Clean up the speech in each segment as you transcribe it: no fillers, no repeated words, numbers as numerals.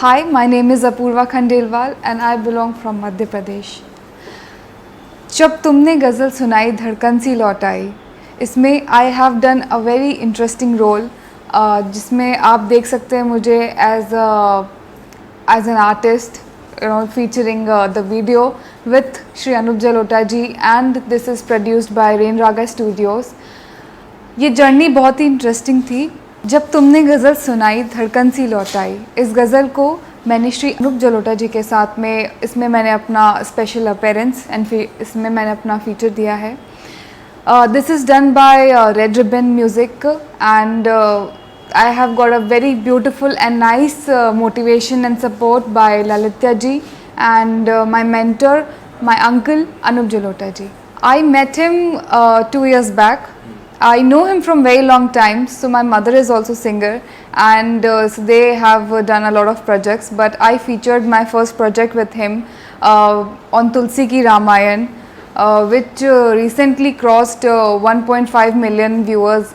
Hi, my name is Apurva Khandelwal and I belong from Madhya Pradesh. जब तुमने गज़ल सुनाई धड़कन सी लौट आई, इसमें I have done a very interesting role, जिसमें आप देख सकते हैं मुझे as an artist, featuring the video with Shri Anup Jalota ji, and this is produced by Rain Raga Studios. ये जर्नी बहुत ही इंटरेस्टिंग थी. जब तुमने गज़ल सुनाई धड़कन सी लौट आई, इस गज़ल को मैंने श्री अनूप जलोटा जी के साथ में, इसमें मैंने अपना स्पेशल अपीयरेंस एंड इसमें मैंने अपना फीचर दिया है. This is done by red Ribbon music and I have got a very beautiful and nice motivation and support by Lalitya ji and my mentor, my uncle Anup Jalota ji. I met him 2 years back. I know him from very long time. So my mother is also singer and so they have done a lot of projects. But I featured my first project with him on Tulsi Ki Ramayan, which recently crossed 1.5 million viewers.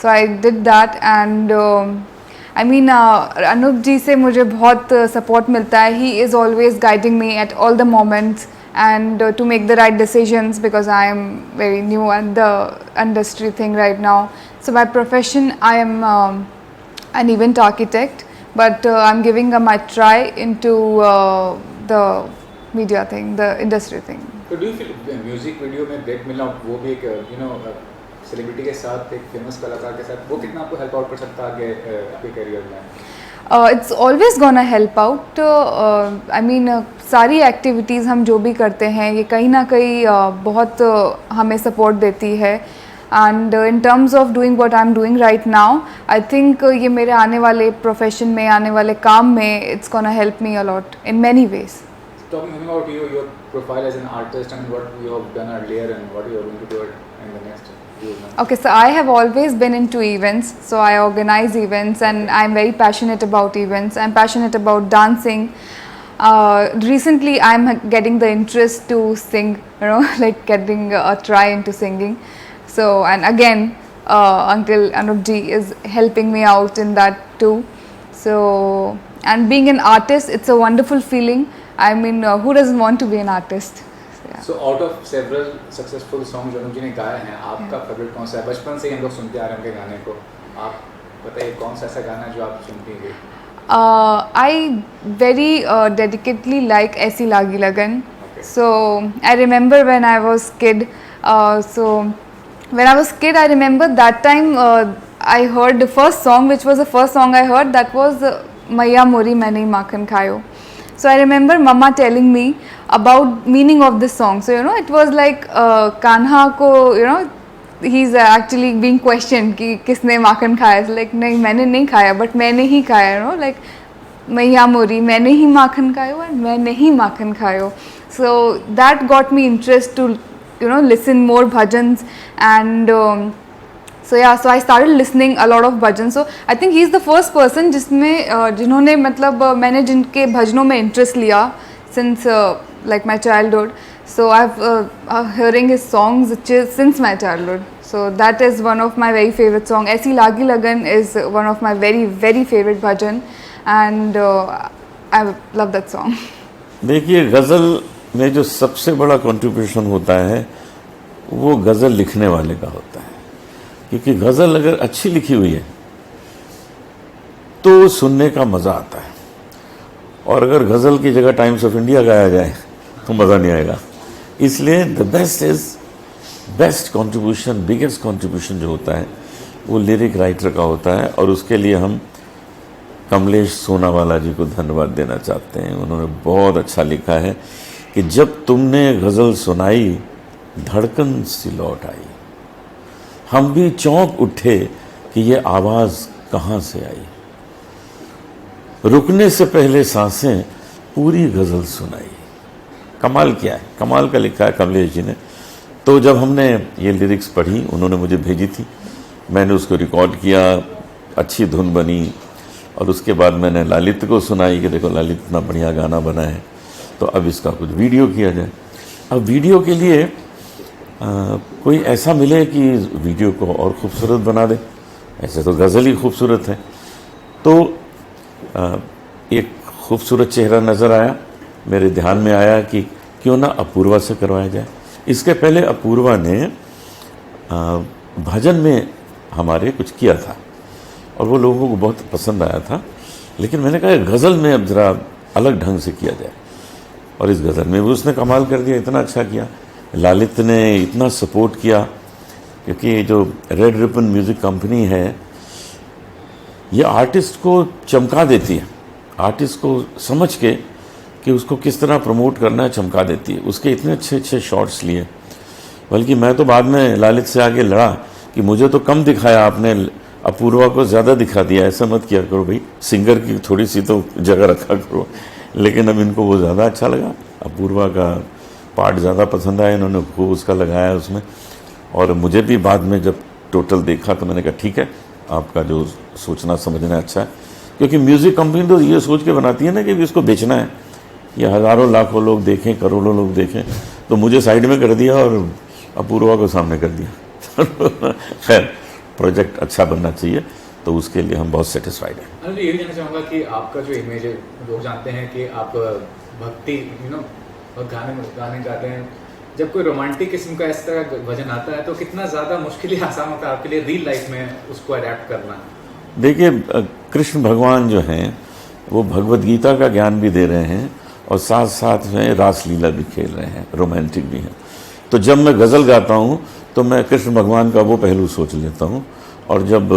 So I did that and I mean Anup ji से मुझे बहुत support मिलता है. He is always guiding me at all the moments and to make the right decisions, because I am very new at the industry thing right now. So by profession I am an event architect, but I'm giving my try into the media thing, the industry thing. So do you feel music video में break मिलना, वो भी एक celebrity के साथ, एक famous कलाकार के साथ, वो कितना आपको हेल्प आउट कर सकता है आगे आपके करियर में? It's always gonna help out. I mean सारी एक्टिविटीज़ हम जो भी करते हैं ये कहीं ना कहीं बहुत हमें सपोर्ट देती है. And in terms of doing what I am doing right now, I think ये मेरे आने वाले प्रोफेशन में, आने वाले काम में, it's gonna help me a lot in many ways. Talking about your profile as an artist and what you have done earlier and what you are going to do in the next few months. Okay, so I have always been into events. So I organize events and I'm very passionate about events. I'm passionate about dancing. Recently I'm getting the interest to sing, like getting a try into singing. So, and again, Uncle Anup ji is helping me out in that too. So, and being an artist, it's a wonderful feeling. I mean, who doesn't want to be an artist? Yeah. So out of several successful songs जो अनुप जी ने गाए हैं, आपका favourite कौन सा है? बचपन से ही हम लोग सुनते आ रहे हैं उनके गाने को. आप बताइए कौन सा ऐसा गाना जो आप सुनती हैं? I very dedicatedly like ऐसी लागी लगन. Okay. So I remember when I was kid. When I was kid, I remember that time I heard the first song, which was the first song I heard. That was Maiya Mori Maine Makhan Khayo. So I remember Mama telling me about meaning of this song. So it was like Kanha ko, he's actually being questioned कि किसने माखन खाया. Like नहीं, मैंने नहीं खाया, but मैंने ही खाया. Like मैया मोरी मैंने ही माखन खायो and मैंने ही माखन खायो. So that got me interest to listen more bhajans and so I started listening a lot of bhajans. So I think he's the first person जिन्होंने मतलब मैंने जिनके भजनों में interest लिया since like my childhood. So I've hearing his songs since my childhood. So that is one of my very favorite song. ऐसी लागी लगन is one of my very very favorite bhajan and I love that song. देखिए, गज़ल में जो सबसे बड़ा contribution होता है वो गज़ल लिखने वाले का होता है, क्योंकि गज़ल अगर अच्छी लिखी हुई है तो सुनने का मज़ा आता है, और अगर गज़ल की जगह टाइम्स ऑफ इंडिया गाया जाए तो मज़ा नहीं आएगा. इसलिए the best contribution, biggest contribution जो होता है वो लिरिक राइटर का होता है, और उसके लिए हम कमलेश सोनावाला जी को धन्यवाद देना चाहते हैं. उन्होंने बहुत अच्छा लिखा है कि जब तुमने गज़ल सुनाई धड़कन सी लौट आई, हम भी चौंक उठे कि ये आवाज़ कहाँ से आई, रुकने से पहले सांसें पूरी गज़ल सुनाई. कमाल क्या है, कमाल का लिखा है कमलेश जी ने. तो जब हमने ये लिरिक्स पढ़ी, उन्होंने मुझे भेजी थी, मैंने उसको रिकॉर्ड किया, अच्छी धुन बनी, और उसके बाद मैंने ललित को सुनाई कि देखो ललित इतना बढ़िया गाना बना है, तो अब इसका कुछ वीडियो किया जाए. अब वीडियो के लिए कोई ऐसा मिले कि वीडियो को और खूबसूरत बना दे. ऐसे तो गज़ल ही खूबसूरत है. तो एक खूबसूरत चेहरा नज़र आया, मेरे ध्यान में आया कि क्यों ना अपूर्वा से करवाया जाए। इसके पहले अपूर्वा ने भजन में हमारे कुछ किया था और वो लोगों को बहुत पसंद आया था, लेकिन मैंने कहा गज़ल में अब ज़रा अलग ढंग से किया जाए, और इस गज़ल में भी उसने कमाल कर दिया, इतना अच्छा किया। ललित ने इतना सपोर्ट किया, क्योंकि जो रेड रिबन म्यूज़िक कंपनी है ये आर्टिस्ट को चमका देती है, आर्टिस्ट को समझ के कि उसको किस तरह प्रमोट करना है चमका देती है। उसके इतने अच्छे अच्छे शॉट्स लिए, बल्कि मैं तो बाद में ललित से आगे लड़ा कि मुझे तो कम दिखाया आपने, अपूर्वा को ज़्यादा दिखा दिया, ऐसा मत किया करो भाई, सिंगर की थोड़ी सी तो जगह रखा करो। लेकिन अब इनको वो ज़्यादा अच्छा लगा, अपूर्वा का पार्ट ज़्यादा पसंद आया, इन्होंने खूब उसका लगाया उसमें। और मुझे भी बाद में जब टोटल देखा तो मैंने कहा ठीक है, आपका जो सोचना समझना अच्छा है, क्योंकि म्यूज़िक कंपनी तो ये सोच के बनाती है ना कि इसको बेचना है, ये हज़ारों लाखों लोग देखें, करोड़ों लोग देखें, तो मुझे साइड में कर दिया और अपूर्वा को सामने कर दिया। खैर प्रोजेक्ट अच्छा बनना चाहिए, तो उसके लिए हम बहुत सेटिस्फाइड हैं। अनुज जी, ये भी जानना चाहूँगा कि आपका जो इमेज है, लोग जानते हैं कि आप भक्ति गाने गाते हैं, जब कोई रोमांटिक किस्म का इस तरह भजन आता है तो कितना ज़्यादा मुश्किल या आसान होता है आपके लिए रियल लाइफ में उसको अडेप्ट करना? देखिए, कृष्ण भगवान जो हैं वो भगवत गीता का ज्ञान भी दे रहे हैं और साथ साथ में रास लीला भी खेल रहे हैं, रोमांटिक भी हैं। तो जब मैं गज़ल गाता हूँ तो मैं कृष्ण भगवान का वो पहलू सोच लेता हूँ, और जब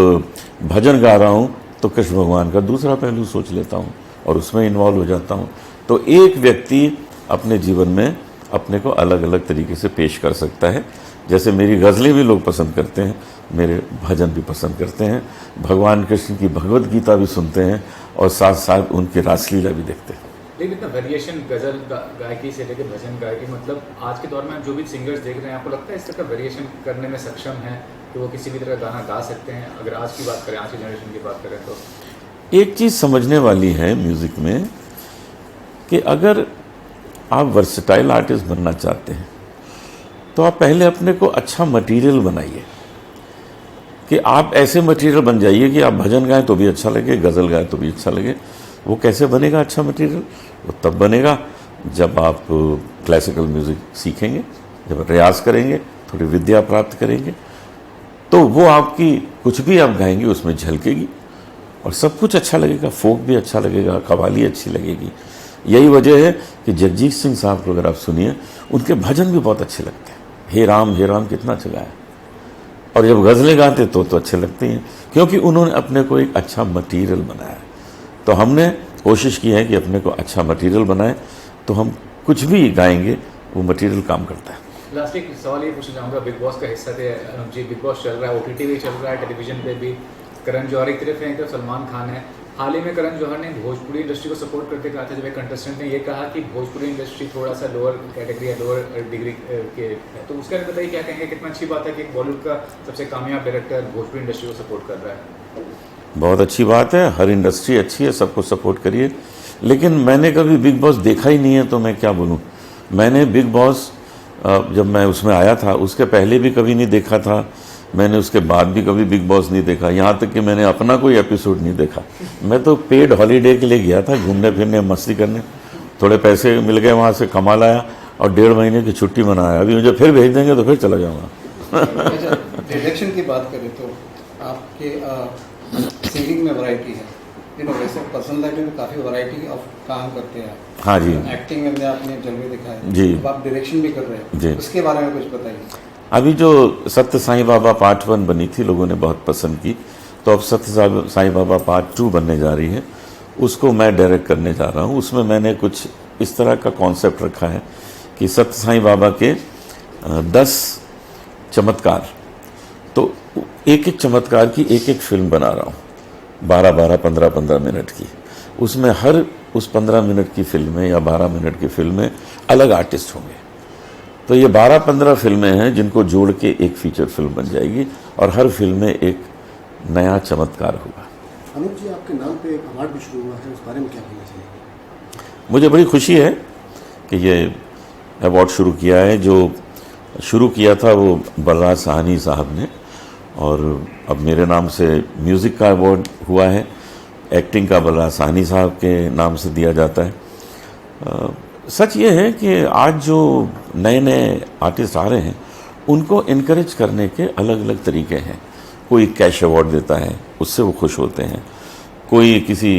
भजन गा रहा हूँ तो कृष्ण भगवान का दूसरा पहलू सोच लेता हूँ और उसमें इन्वॉल्व हो जाता हूँ। तो एक व्यक्ति अपने जीवन में अपने को अलग अलग तरीके से पेश कर सकता है। जैसे मेरी गज़लें भी लोग पसंद करते हैं, मेरे भजन भी पसंद करते हैं, भगवान कृष्ण की भगवत गीता भी सुनते हैं और साथ साथ उनकी रासलीला भी देखते हैं। लेकिन इतना वेरिएशन गज़ल गायकी से लेकर भजन गायकी, मतलब आज के दौर में जो भी सिंगर्स देख रहे हैं, आपको लगता है इस तरह का वेरिएशन करने में सक्षम है कि वो किसी भी तरह गाना गा सकते हैं? अगर आज की बात करें, आज की जनरेशन की बात करें तो एक चीज़ समझने वाली है म्यूज़िक में कि अगर आप वर्सेटाइल आर्टिस्ट बनना चाहते हैं तो आप पहले अपने को अच्छा मटेरियल बनाइए, कि आप ऐसे मटेरियल बन जाइए कि आप भजन गाएं तो भी अच्छा लगे, गज़ल गाएं तो भी अच्छा लगे। वो कैसे बनेगा अच्छा मटेरियल? वो तब बनेगा जब आप क्लासिकल म्यूज़िक सीखेंगे, जब रियाज करेंगे, थोड़ी विद्या प्राप्त करेंगे, तो वो आपकी कुछ भी आप गाएंगे उसमें झलकेगी और सब कुछ अच्छा लगेगा, फोक भी अच्छा लगेगा, कव्वाली अच्छी लगेगी। यही वजह है कि जगजीत सिंह साहब को अगर आप सुनिए, उनके भजन भी बहुत अच्छे लगते हैं। हे राम कितना अच्छा गाया, और जब गज़लें गाते तो अच्छे लगते हैं, क्योंकि उन्होंने अपने को एक अच्छा मटेरियल बनाया। तो हमने कोशिश की है कि अपने को अच्छा मटेरियल बनाएं, तो हम कुछ भी गाएंगे वो मटेरियल काम करता है। लास्ट एक सवाल ये पूछना चाहूँगा, बिग बॉस का हिस्सा थे अनुज जी, बिग बॉस चल रहा है, OTT भी चल रहा है, टेलीविजन पे भी। करण जौहर एक तरफ है, एक तरफ सलमान खान है। हाल ही में करण जौहर ने भोजपुरी इंडस्ट्री को सपोर्ट करते कहा था, जब एक कंटेस्टेंट ने ये कहा कि भोजपुरी इंडस्ट्री थोड़ा सा लोअर कैटेगरी है, लोअर डिग्री के है, तो उसका बताइए क्या कहेंगे? कितना अच्छी बात है कि बॉलीवुड का सबसे कामयाब डायरेक्टर भोजपुरी इंडस्ट्री को सपोर्ट कर रहा है? बहुत अच्छी बात है, हर इंडस्ट्री अच्छी है, सबको सपोर्ट करिए। लेकिन मैंने कभी बिग बॉस देखा ही नहीं है, तो मैं क्या बोलूँ। मैंने बिग बॉस जब मैं उसमें आया था उसके पहले भी कभी नहीं देखा था, मैंने उसके बाद भी कभी बिग बॉस नहीं देखा, यहाँ तक कि मैंने अपना कोई एपिसोड नहीं देखा। मैं तो पेड हॉलीडे के लिए गया था, घूमने फिरने, मस्ती करने, थोड़े पैसे मिल गए वहाँ से, कमा लाया और 1.5 महीने की छुट्टी मनाया। अभी मुझे फिर भेज देंगे तो फिर चला जाऊँगा। डायरेक्शन की बात करें तो आपके सिंगिंग में वैरायटी है, वैसे पर्सनैलिटी में काफ़ी वैरायटी ऑफ काम करते हैं। हाँ जी, एक्टिंग में आपने जलवे दिखाया जी, तो आप डायरेक्शन भी कर रहे हैं जी, उसके बारे में कुछ बताइए। अभी जो सत्य साईं बाबा पार्ट 1 बनी थी, लोगों ने बहुत पसंद की, तो अब सत्य साईं बाबा पार्ट 2 बनने जा रही है, उसको मैं डायरेक्ट करने जा रहा हूँ। उसमें मैंने कुछ इस तरह का कॉन्सेप्ट रखा है कि सत्य साईं बाबा के 10 चमत्कार, तो एक एक चमत्कार की एक एक फिल्म बना रहा हूँ, 12-12, 15-15 मिनट की। उसमें हर उस 15 मिनट की फिल्म में या 12 मिनट की फिल्म में अलग आर्टिस्ट होंगे। तो ये 12-15 फिल्में हैं जिनको जोड़ के एक फीचर फिल्म बन जाएगी और हर फिल्म में एक नया चमत्कार होगा। अनुज जी, आपके नाम पे एक अवार्ड भी शुरू हुआ है, उस बारे में क्या कहना चाहिए? मुझे बड़ी खुशी है कि ये अवार्ड शुरू किया है। जो शुरू किया था वो बलराज साहनी साहब ने, और अब मेरे नाम से म्यूज़िक का अवार्ड हुआ है। एक्टिंग का बल्ला साहनी साहब के नाम से दिया जाता है। सच ये है कि आज जो नए नए आर्टिस्ट आ रहे हैं उनको इनकरेज करने के अलग अलग तरीके हैं। कोई कैश अवार्ड देता है, उससे वो खुश होते हैं। कोई किसी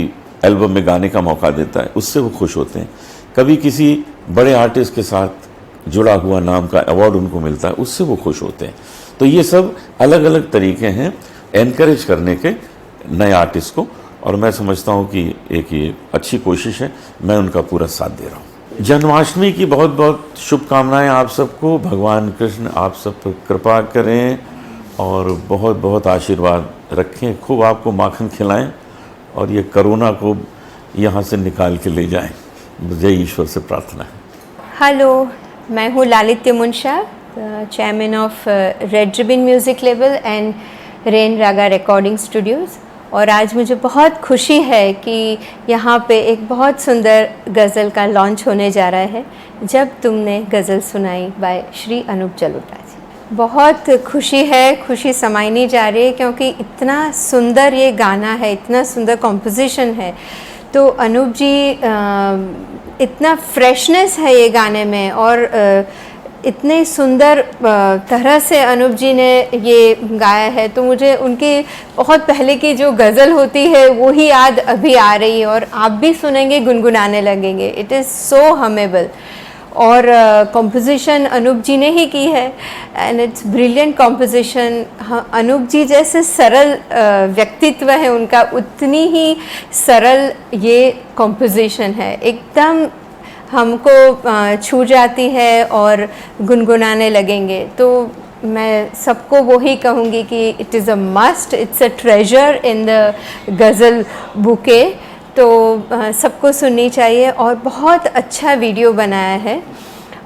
एल्बम में गाने का मौका देता है, उससे वो खुश होते हैं। कभी किसी बड़े आर्टिस्ट के साथ जुड़ा हुआ नाम का अवार्ड उनको मिलता है, उससे वो खुश होते हैं। तो ये सब अलग अलग तरीके हैं एनकरेज करने के नए आर्टिस्ट को, और मैं समझता हूँ कि एक ये अच्छी कोशिश है। मैं उनका पूरा साथ दे रहा हूँ। जन्माष्टमी की बहुत बहुत शुभकामनाएं आप सबको। भगवान कृष्ण आप सब पर कृपा करें और बहुत बहुत आशीर्वाद रखें, खूब आपको माखन खिलाएं और ये कोरोना को यहाँ से निकाल के ले जाएं। मुझे ईश्वर से प्रार्थना है। हेलो, मैं हूँ Lalitya Munsha, chairman of Red Ribbon music label and Rain Raga recording studios. और आज मुझे बहुत खुशी है कि यहाँ पे एक बहुत सुंदर गज़ल का लॉन्च होने जा रहा है, जब तुमने गज़ल सुनाई बाय श्री अनूप जलोटा जी। बहुत खुशी है, खुशी समाई नहीं जा रही है, क्योंकि इतना सुंदर ये गाना है, इतना सुंदर कॉम्पोजिशन है। तो अनूप जी, इतना फ्रेशनेस है ये गाने में, और इतने सुंदर तरह से अनूप जी ने ये गाया है। तो मुझे उनकी बहुत पहले की जो गज़ल होती है वो ही याद अभी आ रही है, और आप भी सुनेंगे गुनगुनाने लगेंगे। It is so hummable. और कंपोजिशन अनूप जी ने ही की है, and it's brilliant composition. Anoop ji जैसे सरल व्यक्तित्व है उनका, उतनी ही सरल ये कंपोजिशन है। एकदम हमको छू जाती है और गुनगुनाने लगेंगे। तो मैं सबको वही कहूँगी कि it is a must, it's a treasure in the ghazal bouquet. तो सबको सुननी चाहिए, और बहुत अच्छा वीडियो बनाया है।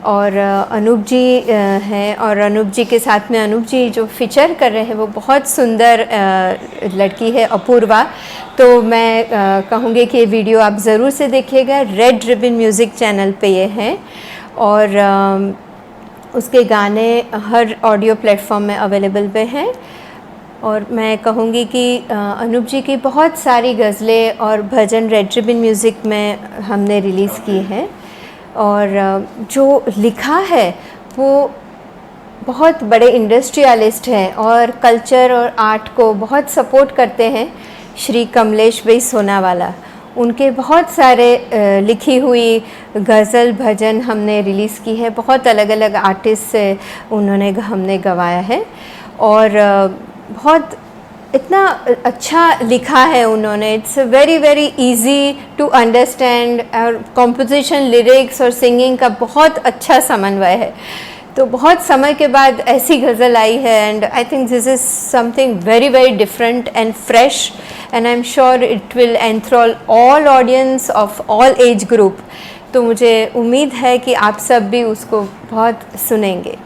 और अनूप जी हैं, और अनूप जी के साथ में अनूप जी जो फीचर कर रहे हैं वो बहुत सुंदर लड़की है, अपूर्वा। तो मैं कहूँगी कि ये वीडियो आप ज़रूर से देखिएगा। रेड रिबन म्यूज़िक चैनल पे ये हैं, और उसके गाने हर ऑडियो प्लेटफॉर्म में अवेलेबल पे हैं। और मैं कहूँगी कि अनूप जी की बहुत सारी गज़लें और भजन रेड रिबन म्यूज़िक में हमने रिलीज़ की हैं, और जो लिखा है वो बहुत बड़े इंडस्ट्रियलिस्ट हैं और कल्चर और आर्ट को बहुत सपोर्ट करते हैं। श्री कमलेश भाई सोनावाला, उनके बहुत सारे लिखी हुई गज़ल भजन हमने रिलीज़ की है। बहुत अलग अलग आर्टिस्ट से हमने गवाया है, और बहुत इतना अच्छा लिखा है उन्होंने। It's very very easy to understand, और कॉम्पोजिशन, लिरिक्स और सिंगिंग का बहुत अच्छा समन्वय है। तो बहुत समय के बाद ऐसी गज़ल आई है, and I think this is something very very different and fresh, and I am sure it will enthrall all audience of all age group. तो मुझे उम्मीद है कि आप सब भी उसको बहुत सुनेंगे।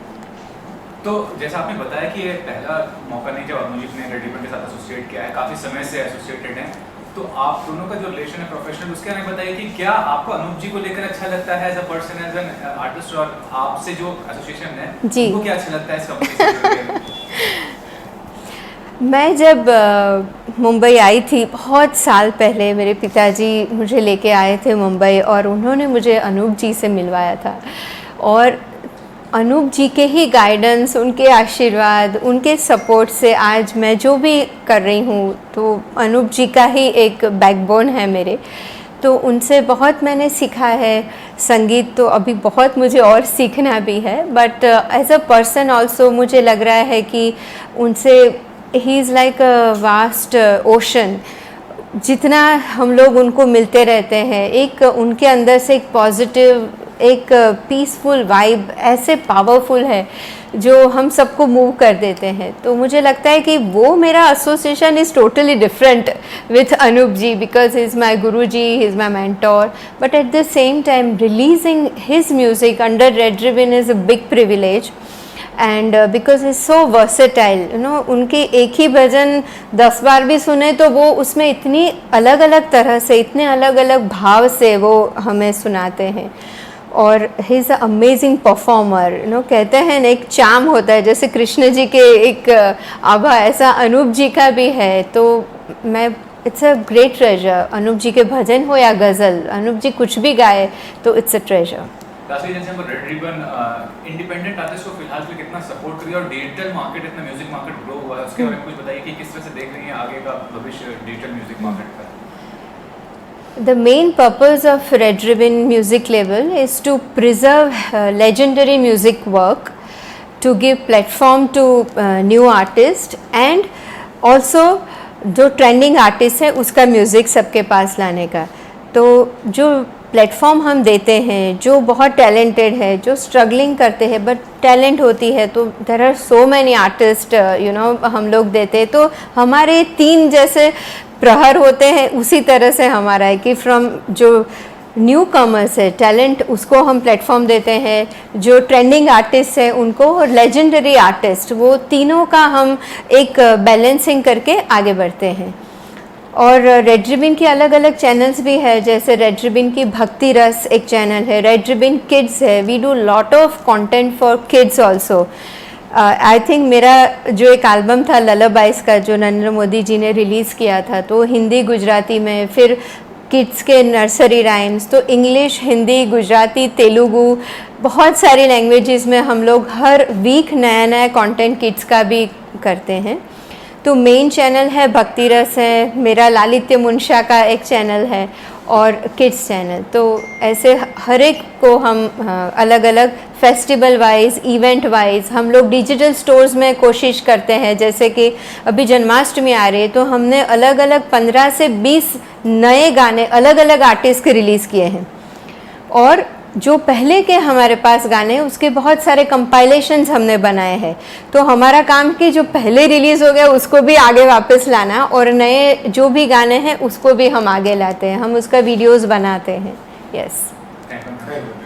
तो जैसा आपने बताया कि ये पहला मौका नहीं जब अनूप जी ने रेड रिबन के साथ एसोसिएट किया है, काफ़ी समय से एसोसिएटेड हैं। तो आप दोनों का जो रिलेशन है प्रोफेशनल, उसके बारे में बताइए कि क्या आपको अनूप जी को लेकर अच्छा लगता है as a person, as an artist, और आपसे जो एसोसिएशन है उनको क्या अच्छा लगता है इस कंपनी से? मैं जब मुंबई आई थी बहुत साल पहले, मेरे पिताजी मुझे लेके आए थे मुंबई, और उन्होंने मुझे अनूप जी से मिलवाया था। और अनूप जी के ही गाइडेंस, उनके आशीर्वाद, उनके सपोर्ट से आज मैं जो भी कर रही हूँ, तो अनूप जी का ही एक बैकबोन है मेरे। तो उनसे बहुत मैंने सीखा है। संगीत तो अभी बहुत मुझे और सीखना भी है, but as a person also मुझे लग रहा है कि उनसे ही is like a vast ocean. जितना हम लोग उनको मिलते रहते हैं, एक उनके अंदर से एक पॉजिटिव, एक पीसफुल वाइब ऐसे पावरफुल है जो हम सबको मूव कर देते हैं। तो मुझे लगता है कि वो मेरा association is totally different with Anoop ji, because he is my guru ji, he is my mentor, but at the same time releasing his music under Red Ribbon is a big privilege, and because is so versatile, you know. उनके एक ही भजन 10 बार भी सुने तो वो उसमें इतनी अलग अलग तरह से, इतने अलग अलग भाव से वो हमें सुनाते हैं। और he is a amazing performer, you know. कहते हैं ना, एक चार्म होता है, जैसे कृष्ण जी के एक आभा, ऐसा अनूप जी का भी है। तो मैं it's a great treasure. Anoop ji के भजन हो या गज़ल, अनूप जी कुछ भी गाए तो इट्स अ ट्रेजर। लास्टली जैसे हमको रेड रिबन इंडिपेंडेंट आर्टिस्ट को फिलहाल के लिए कितना सपोर्ट करिए और डिजिटल मार्केट इतना म्यूजिक मार्केट ग्रो हुआ है उसके बारे में कुछ बताइए कि किस तरह से देख रही हैं आगे का भविष्य डिजिटल म्यूजिक मार्केट का। The main purpose of Red Ribbon Music Label is to preserve legendary music work, to give platform to new artists and also जो ट्रेंडिंग आर्टिस्ट है उसका म्यूज़िक सबके पास लाने का। तो जो प्लेटफॉर्म हम देते हैं, जो बहुत टैलेंटेड है, जो स्ट्रगलिंग करते हैं बट टैलेंट होती है, तो there are so many artist you know हम लोग देते हैं। तो हमारे 3 जैसे प्रहर होते हैं उसी तरह से हमारा है कि फ्रॉम जो न्यू कमर्स है टैलेंट उसको हम प्लेटफॉर्म देते हैं, जो ट्रेंडिंग आर्टिस्ट है उनको, और लेजेंडरी आर्टिस्ट, वो तीनों का हम एक बैलेंसिंग करके आगे बढ़ते हैं। और रेड रिबन की अलग अलग चैनल्स भी है, जैसे रेड रिबन की भक्ति रस एक चैनल है, रेड रिबन किड्स है, we do lot of content for kids also. I think मेरा जो एक एल्बम था ललाबाइज का जो नरेंद्र मोदी जी ने रिलीज़ किया था, तो हिंदी गुजराती में, फिर किड्स के नर्सरी राइम्स, तो इंग्लिश, हिंदी, गुजराती, तेलुगु, बहुत सारी लैंग्वेजेस में हम लोग हर वीक नया नया कंटेंट किड्स का भी करते हैं। तो मेन चैनल है भक्ति रस है, मेरा लालित्य मुंशा का एक चैनल है और किड्स चैनल। तो ऐसे हर एक को हम अलग अलग फेस्टिवल वाइज, इवेंट वाइज हम लोग डिजिटल स्टोर्स में कोशिश करते हैं। जैसे कि अभी जन्माष्टमी आ रही है तो हमने अलग अलग 15 से 20 नए गाने अलग अलग आर्टिस्ट के रिलीज़ किए हैं, और जो पहले के हमारे पास गाने उसके बहुत सारे कंपाइलेशंस हमने बनाए हैं। तो हमारा काम कि जो पहले रिलीज़ हो गया उसको भी आगे वापस लाना, और नए जो भी गाने हैं उसको भी हम आगे लाते हैं, हम उसका वीडियोस बनाते हैं। यस। Thank you.